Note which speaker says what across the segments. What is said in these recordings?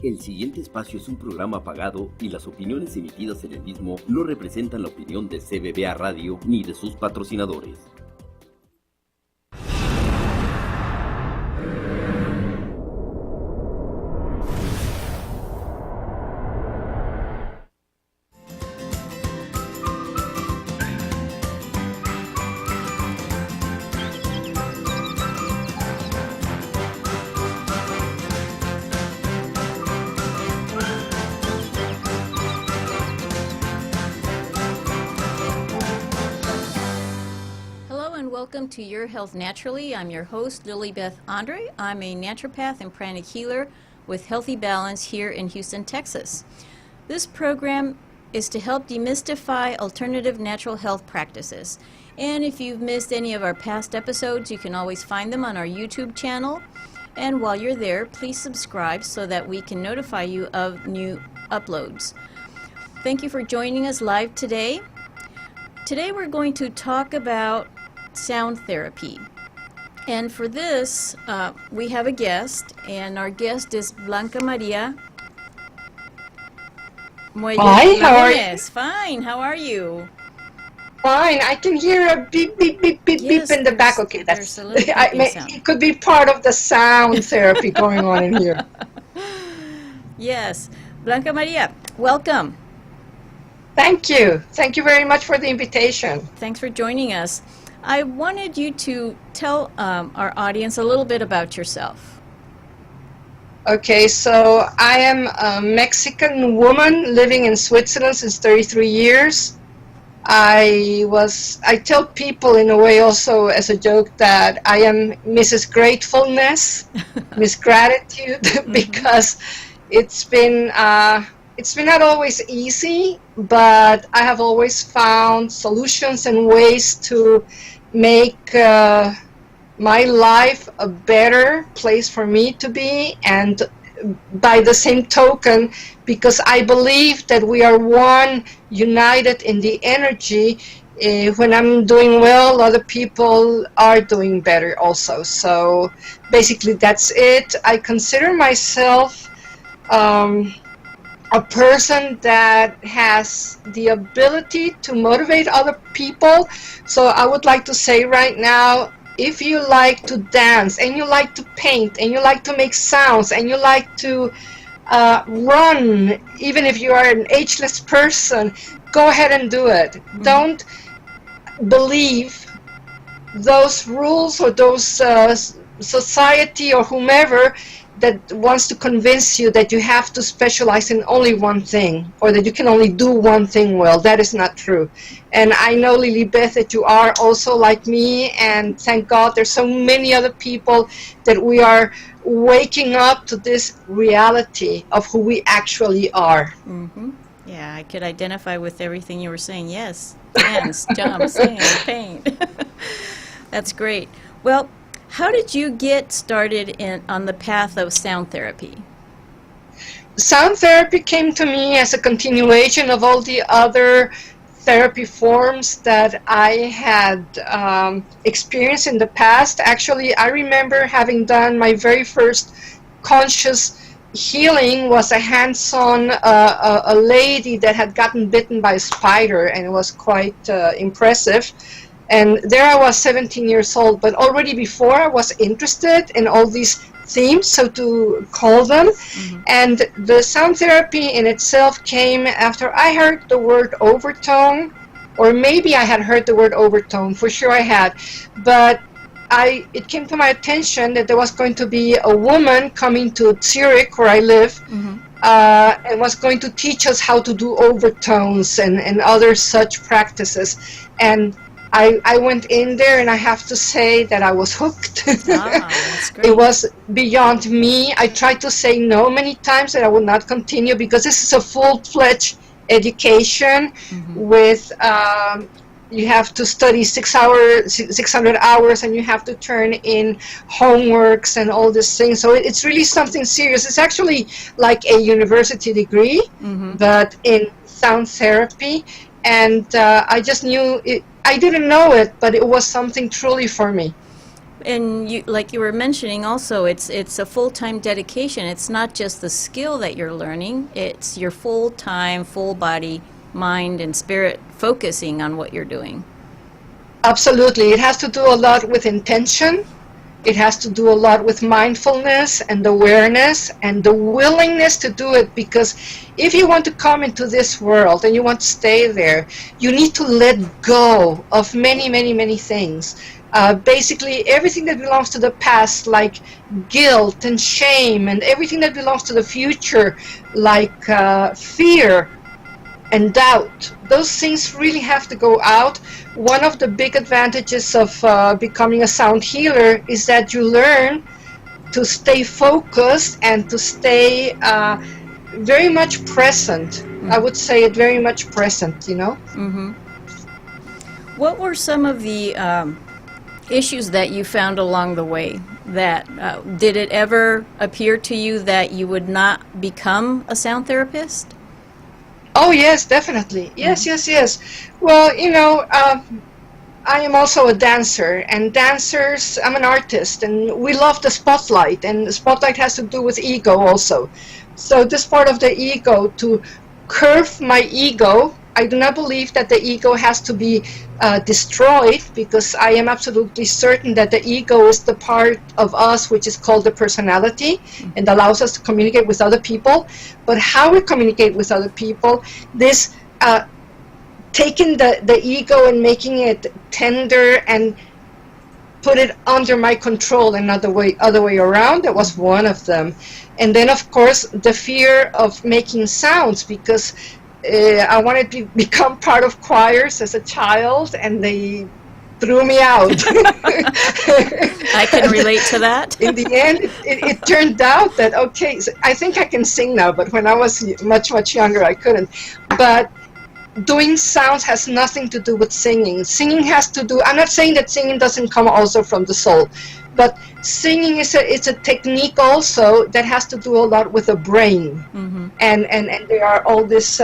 Speaker 1: El siguiente espacio es un programa pagado y las opiniones emitidas en el mismo no representan la opinión de CBBA Radio ni de sus patrocinadores.
Speaker 2: Welcome to Your Health Naturally. I'm your host, Lilibeth Andre. I'm a naturopath and pranic healer with Healthy Balance here in Houston, Texas. This program is to help demystify alternative natural health practices. And if you've missed any of our past episodes, you can always find them on our YouTube channel. And while you're there, please subscribe so that we can notify you of new uploads. Thank you for joining us live today. Today we're going to talk about sound therapy. And for this, we have a guest, and our guest is Blanca Maria.
Speaker 3: Hi, how are you?
Speaker 2: Fine, how are you?
Speaker 3: Fine, I can hear a beep, beep, beep, beep,
Speaker 2: Yes,
Speaker 3: beep in the back. Okay, that's,
Speaker 2: there's a little beeping sound.
Speaker 3: it could be part of the sound therapy going on in here.
Speaker 2: Yes, Blanca Maria, welcome.
Speaker 3: Thank you. Thank you very much for the invitation.
Speaker 2: Thanks for joining us. I wanted you to tell our audience a little bit about yourself.
Speaker 3: Okay, so I am a Mexican woman living in Switzerland since 33 years. I tell people in a way also as a joke that I am Mrs. Gratefulness, Miss Gratitude, because it's been not always easy, but I have always found solutions and ways to make my life a better place for me to be. And by the same token, because I believe that we are one, united in the energy, when I'm doing well, other people are doing better also. So basically that's it. I consider myself a person that has the ability to motivate other people. So I would like to say right now, if you like to dance and you like to paint and you like to make sounds and you like to run, even if you are an ageless person, go ahead and do it. Mm-hmm. Don't believe those rules or those society or whomever that wants to convince you that you have to specialize in only one thing or that you can only do one thing well. That is not true. And I know, Lilibeth, that you are also like me, and thank God there's so many other people that we are waking up to this reality of who we actually are.
Speaker 2: Mm-hmm. Yeah, I could identify with everything you were saying. Yes, dance, jump, sing, paint. That's great. Well, how did you get started on the path of sound therapy?
Speaker 3: Sound therapy came to me as a continuation of all the other therapy forms that I had experienced in the past. Actually, I remember having done my very first conscious healing was a hands-on a lady that had gotten bitten by a spider, and it was quite impressive. And there I was 17 years old, but already before I was interested in all these themes, so to call them. Mm-hmm. And the sound therapy in itself came after I heard the word overtone, or maybe I had heard the word overtone, for sure I had. But it came to my attention that there was going to be a woman coming to Zurich, where I live, mm-hmm. And was going to teach us how to do overtones and other such practices. And I went in there, and I have to say that I was hooked.
Speaker 2: That's great.
Speaker 3: It was beyond me. I tried to say no many times that I would not continue, because this is a full-fledged education with you have to study 600 hours, and you have to turn in homeworks and all these things. So it's really something serious. It's actually like a university degree, but in sound therapy. And I just knew it. I didn't know it, but it was something truly for me.
Speaker 2: And you, like you were mentioning also, it's a full-time dedication. It's not just the skill that you're learning, it's your full-time, full-body, mind and spirit focusing on what you're doing.
Speaker 3: Absolutely. It has to do a lot with intention. It has to do a lot with mindfulness and awareness and the willingness to do it, because if you want to come into this world and you want to stay there, you need to let go of many, many, many things. Basically, everything that belongs to the past, like guilt and shame, and everything that belongs to the future, like fear and doubt. Those things really have to go out. One of the big advantages of becoming a sound healer is that you learn to stay focused and to stay very much present. I would say it very much present, you know?
Speaker 2: What were some of the issues that you found along the way? That did it ever appear to you that you would not become a sound therapist?
Speaker 3: Oh yes, definitely. Yes, yes, yes. Well, you know, I am also a dancer, and dancers, I'm an artist, and we love the spotlight, and the spotlight has to do with ego also. So this part of the ego, to curve my ego, I do not believe that the ego has to be destroyed, because I am absolutely certain that the ego is the part of us which is called the personality and allows us to communicate with other people. But how we communicate with other people, this taking the ego and making it tender and put it under my control, and other way around, that was one of them. And then of course the fear of making sounds, because I wanted to become part of choirs as a child, and they threw me out.
Speaker 2: I can relate to that.
Speaker 3: In the end, it turned out that, okay, so I think I can sing now, but when I was much, much younger, I couldn't. But doing sounds has nothing to do with singing. Singing has to do, I'm not saying that singing doesn't come also from the soul, but singing is a technique also that has to do a lot with the brain. And there are all these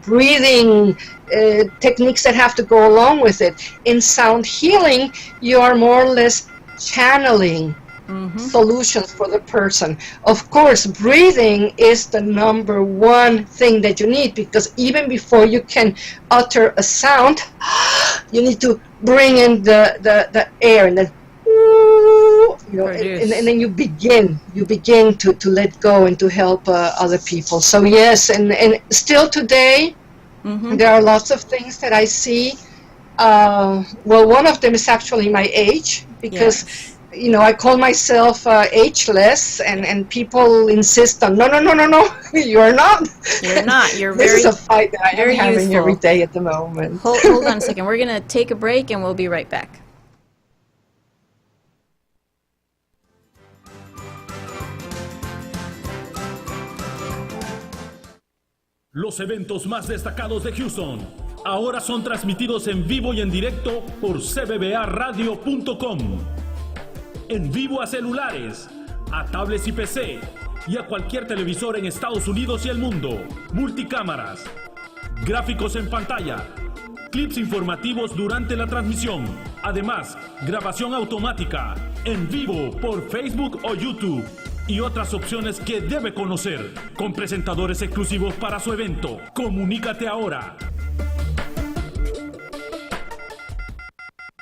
Speaker 3: breathing techniques that have to go along with it. In sound healing, you are more or less channeling solutions for the person. Of course, breathing is the number one thing that you need, because even before you can utter a sound, you need to bring in the air, and then you know, and then you begin to let go and to help other people. So yes, and still today, there are lots of things that I see. Well, one of them is actually my age, because you know, I call myself ageless, and people insist on, no, you're not.
Speaker 2: You're not. You're
Speaker 3: this
Speaker 2: very,
Speaker 3: is a fight that I am having
Speaker 2: youthful.
Speaker 3: every day at the moment.
Speaker 2: Hold on a second. We're going to take a break, and we'll be right back.
Speaker 4: Los eventos más destacados de Houston ahora son transmitidos en vivo y en directo por cbbaradio.com. En vivo a celulares, a tablets y PC, y a cualquier televisor en Estados Unidos y el mundo. Multicámaras, gráficos en pantalla, clips informativos durante la transmisión. Además, grabación automática, en vivo por Facebook o YouTube. Y otras opciones que debe conocer, con presentadores exclusivos para su evento. Comunícate ahora.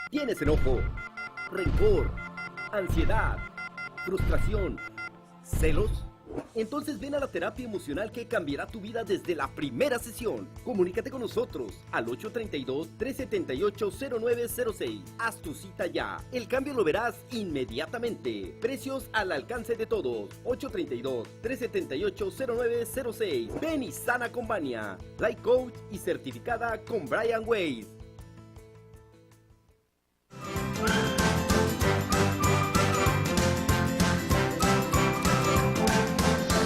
Speaker 1: ¿Tienes enojo, rencor, ansiedad, frustración, celos? Entonces ven a la terapia emocional que cambiará tu vida desde la primera sesión. Comunícate con nosotros al 832-378-0906. Haz tu cita ya. El cambio lo verás inmediatamente. Precios al alcance de todos. 832-378-0906. Ven y sana con Vania. Life Coach y certificada con Brian Weiss.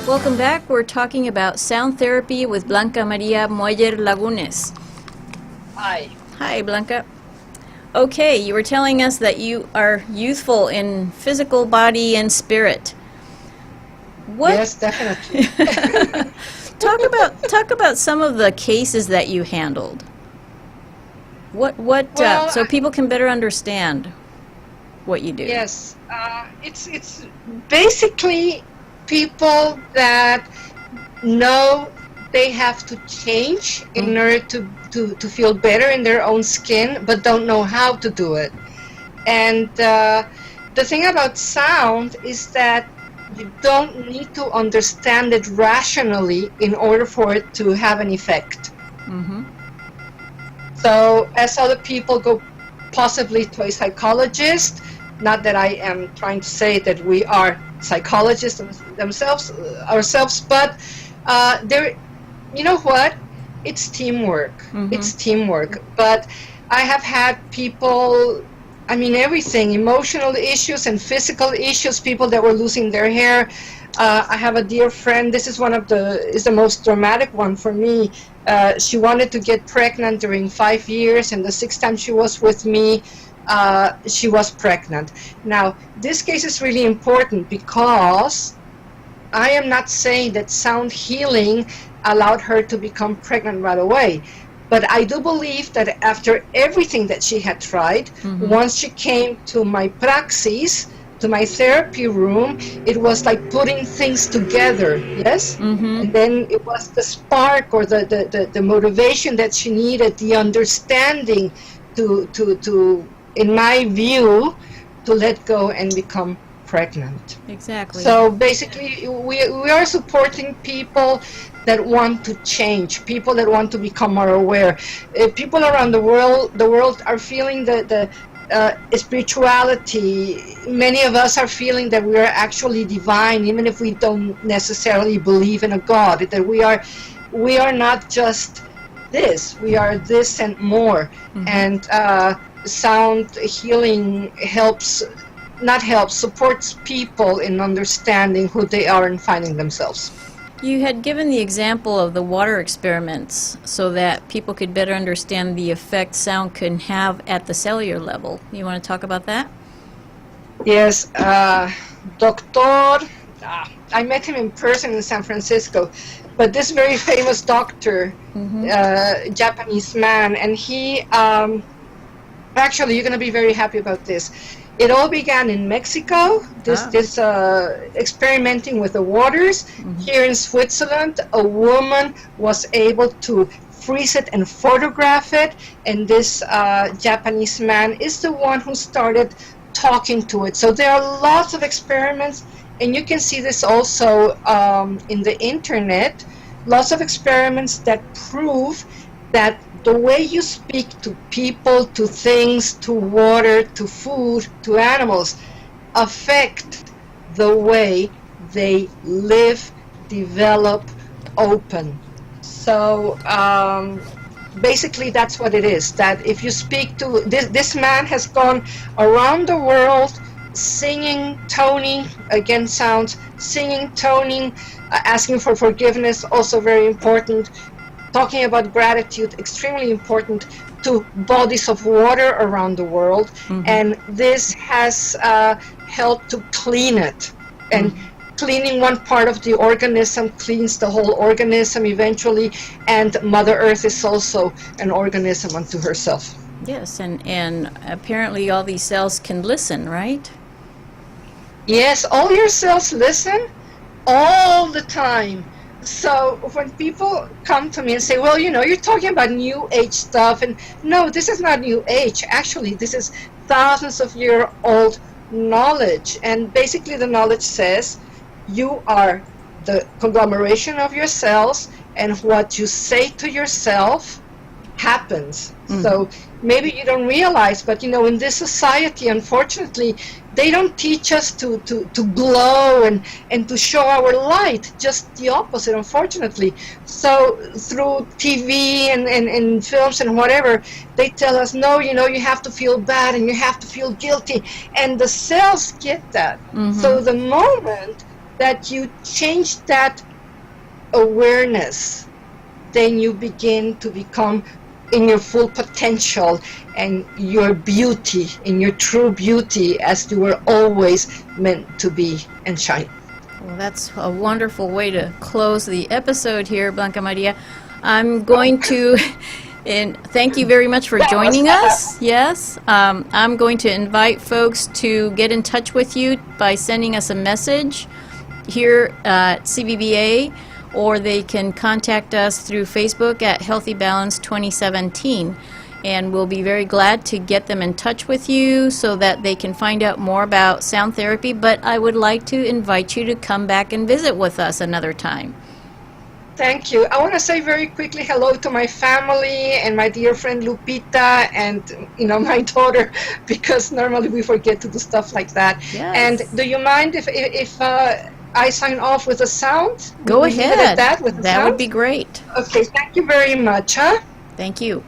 Speaker 2: Welcome back. We're talking about sound therapy with Blanca Maria Moyer Lagunes.
Speaker 3: Hi.
Speaker 2: Hi, Blanca. Okay, you were telling us that you are youthful in physical, body, and spirit. What?
Speaker 3: Yes, definitely.
Speaker 2: Talk about some of the cases that you handled.
Speaker 3: Well,
Speaker 2: so people can better understand what you do.
Speaker 3: Yes, it's basically people that know they have to change in order to feel better in their own skin, but don't know how to do it. And the thing about sound is that you don't need to understand it rationally in order for it to have an effect.
Speaker 2: Mm-hmm.
Speaker 3: So as other people go possibly to a psychologist, not that I am trying to say that we are psychologists ourselves, but you know what? It's teamwork.
Speaker 2: Mm-hmm.
Speaker 3: It's teamwork. But I have had people, I mean, everything, emotional issues and physical issues, people that were losing their hair. I have a dear friend, this is the most dramatic one for me. She wanted to get pregnant during 5 years, and the 6th time she was with me, she was pregnant. Now, this case is really important because I am not saying that sound healing allowed her to become pregnant right away. But I do believe that after everything that she had tried, once she came to my praxis, to my therapy room, it was like putting things together, yes? Mm-hmm. And then it was the spark or the motivation that she needed, the understanding to in my view, to let go and become pregnant.
Speaker 2: Exactly.
Speaker 3: So basically, we are supporting people that want to change, people that want to become more aware. People around the world are feeling the spirituality. Many of us are feeling that we are actually divine, even if we don't necessarily believe in a God. That we are not just this. We are this and more. Mm-hmm. And sound healing supports people in understanding who they are and finding themselves.
Speaker 2: You had given the example of the water experiments so that people could better understand the effect sound can have at the cellular level. You want to talk about that?
Speaker 3: Yes, Doctor, I met him in person in San Francisco, but this very famous doctor, Japanese man, and he, actually you're going to be very happy about this. It all began in Mexico, this experimenting with the waters. Mm-hmm. Here in Switzerland, a woman was able to freeze it and photograph it, and this Japanese man is the one who started talking to it. So there are lots of experiments, and you can see this also in the internet, lots of experiments that prove that the way you speak to people, to things, to water, to food, to animals, affect the way they live, develop, open. So basically that's what it is, that if you speak to, this man has gone around the world singing, toning, again sounds, singing, toning, asking for forgiveness, also very important, talking about gratitude, extremely important, to bodies of water around the world. Mm-hmm. And this has helped to clean it. And cleaning one part of the organism cleans the whole organism eventually, and Mother Earth is also an organism unto herself.
Speaker 2: Yes, and apparently all these cells can listen, right?
Speaker 3: Yes, all your cells listen all the time. So when people come to me and say, well, you know, you're talking about New Age stuff, and no, this is not New Age. Actually, this is thousands of year old knowledge. And basically the knowledge says you are the conglomeration of your cells, and what you say to yourself happens. Mm-hmm. So maybe you don't realize, but you know, in this society, unfortunately, they don't teach us to glow and to show our light, just the opposite, unfortunately. So through TV and films and whatever, they tell us, no, you know, you have to feel bad and you have to feel guilty. And the cells get that. Mm-hmm. So the moment that you change that awareness, then you begin to become in your full potential and your beauty, in your true beauty as you were always meant to be and shine.
Speaker 2: Well, that's a wonderful way to close the episode here, Blanca Maria. I'm going to, and thank you very much for joining us. Yes, I'm going to invite folks to get in touch with you by sending us a message here at CVBA, or they can contact us through Facebook at Healthy Balance 2017. And we'll be very glad to get them in touch with you so that they can find out more about sound therapy. But I would like to invite you to come back and visit with us another time.
Speaker 3: Thank you. I want to say very quickly hello to my family and my dear friend Lupita and my daughter, because normally we forget to do stuff like that.
Speaker 2: Yes.
Speaker 3: And do you mind if I sign off with a sound?
Speaker 2: Go
Speaker 3: Leave it
Speaker 2: ahead.
Speaker 3: at that
Speaker 2: That would be great.
Speaker 3: Okay, thank you very much.
Speaker 2: Thank you.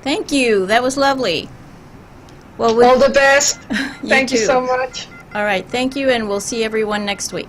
Speaker 2: Thank you. That was lovely. Well,
Speaker 3: All the best. Thank you
Speaker 2: too.
Speaker 3: so much.
Speaker 2: All right. Thank you, and we'll see everyone next week.